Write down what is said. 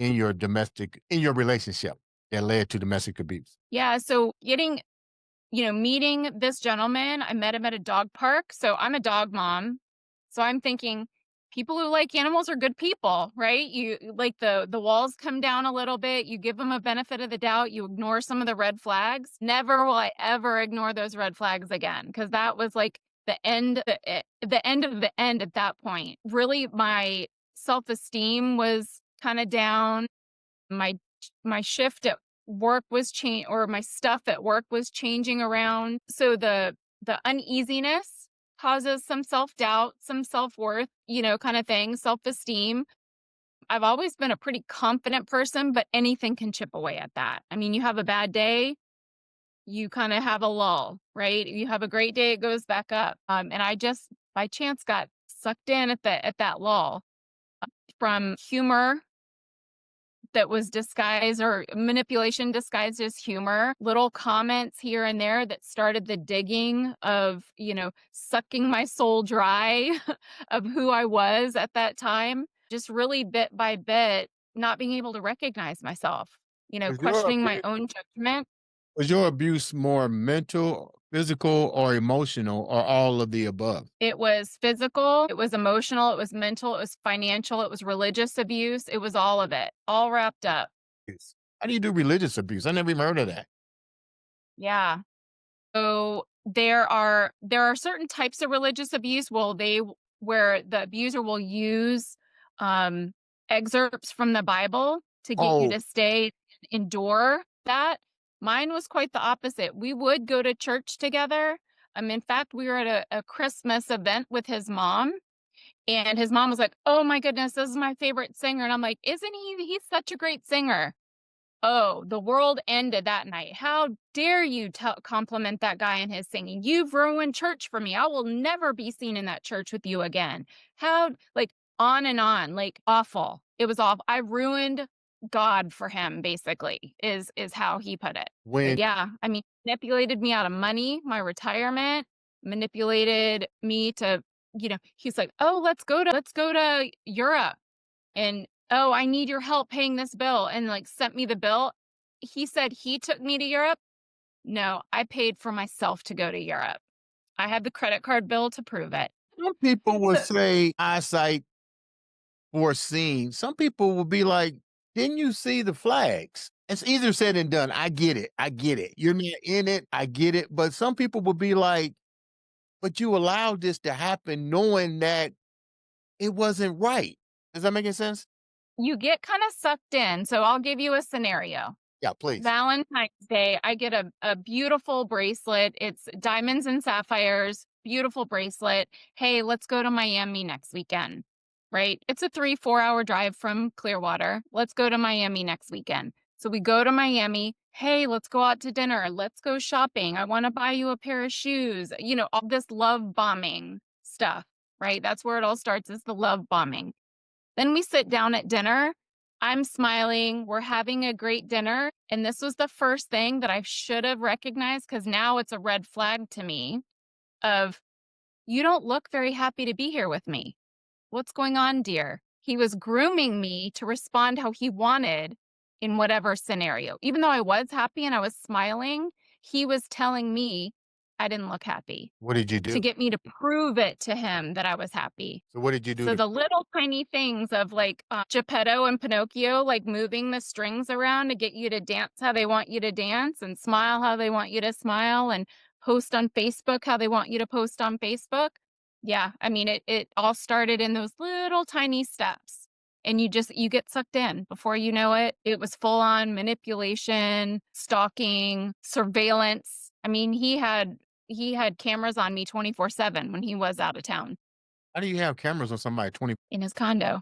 in your relationship that led to domestic abuse? Yeah. So meeting this gentleman, I met him at a dog park. So I'm a dog mom. So I'm thinking people who like animals are good people, right? You like the walls come down a little bit, you give them a benefit of the doubt, you ignore some of the red flags. Never will I ever ignore those red flags again, because that was like the end of the end at that point. Really my self-esteem was kind of down. My shift at work was change or my stuff at work was changing around. So the uneasiness causes some self-doubt, some self-worth, kind of thing, self-esteem. I've always been a pretty confident person, but anything can chip away at that. I mean, you have a bad day, you kind of have a lull, right? You have a great day, it goes back up. And I just by chance got sucked in at that lull from humor that was disguised or manipulation disguised as humor, little comments here and there that started the digging of, sucking my soul dry of who I was at that time, just really bit by bit, not being able to recognize myself, Was your questioning my abuse own judgment. was your abuse more mental, physical, or emotional, or all of the above? It was physical, it was emotional, it was mental, it was financial, it was religious abuse, it was all of it, all wrapped up. Yes. How do you do religious abuse? I never even heard of that. Yeah. So there are certain types of religious abuse. Where the abuser will use um, excerpts from the Bible to get you Oh, to stay endure that. Mine was quite the opposite. We would go to church together. In fact, we were at a Christmas event with his mom, and his mom was like, "Oh my goodness, this is my favorite singer," and I'm like, "Isn't he? He's such a great singer." Oh, the world ended that night. How dare you compliment that guy and his singing? You've ruined church for me. I will never be seen in that church with you again. How, like, on, like, awful. It was awful. I ruined God for him, basically, is how he put it. But when yeah, I mean, manipulated me out of money, my retirement, manipulated me to, he's like, "Oh, let's go to Europe." And, "Oh, I need your help paying this bill," and, like, sent me the bill. He said he took me to Europe. No, I paid for myself to go to Europe. I had the credit card bill to prove it. some people will So say eyesight foreseen, some people will be like, "Didn't you see the flags?" It's easier said than done. I get it. I get it. You're not in it. I get it. But some people will be like, "But you allowed this to happen knowing that it wasn't right." Does that make any sense? you get kinda sucked in, so I'll give you a scenario. Yeah, please. Valentine's Day, I get a beautiful bracelet. It's diamonds and sapphires, beautiful bracelet. "Hey, let's go to Miami next weekend." Right? It's a 3-4 hour drive from Clearwater. "Let's go to Miami next weekend." So we go to Miami. "Hey, let's go out to dinner. Let's go shopping. I want to buy you a pair of shoes." All this love bombing stuff, right? That's where it all starts, is the love bombing. Then we sit down at dinner. I'm smiling. We're having a great dinner. And this was the first thing that I should have recognized, because now it's a red flag to me of, "You don't look very happy to be here with me. What's going on, dear?" He was grooming me to respond how he wanted in whatever scenario. Even though I was happy and I was smiling, he was telling me I didn't look happy What did you to do? get me to prove it to him that I was happy. So what did you do So to the little tiny things of, like, Geppetto and Pinocchio, like moving the strings around to get you to dance how they want you to dance, and smile how they want you to smile, and post on Facebook how they want you to post on Facebook. Yeah, I mean, it all started in those little tiny steps, and you get sucked in. Before you know it, it was full on manipulation, stalking, surveillance. I mean, he had cameras on me 24/7 when he was out of town how do you have cameras on somebody 20? in his condo.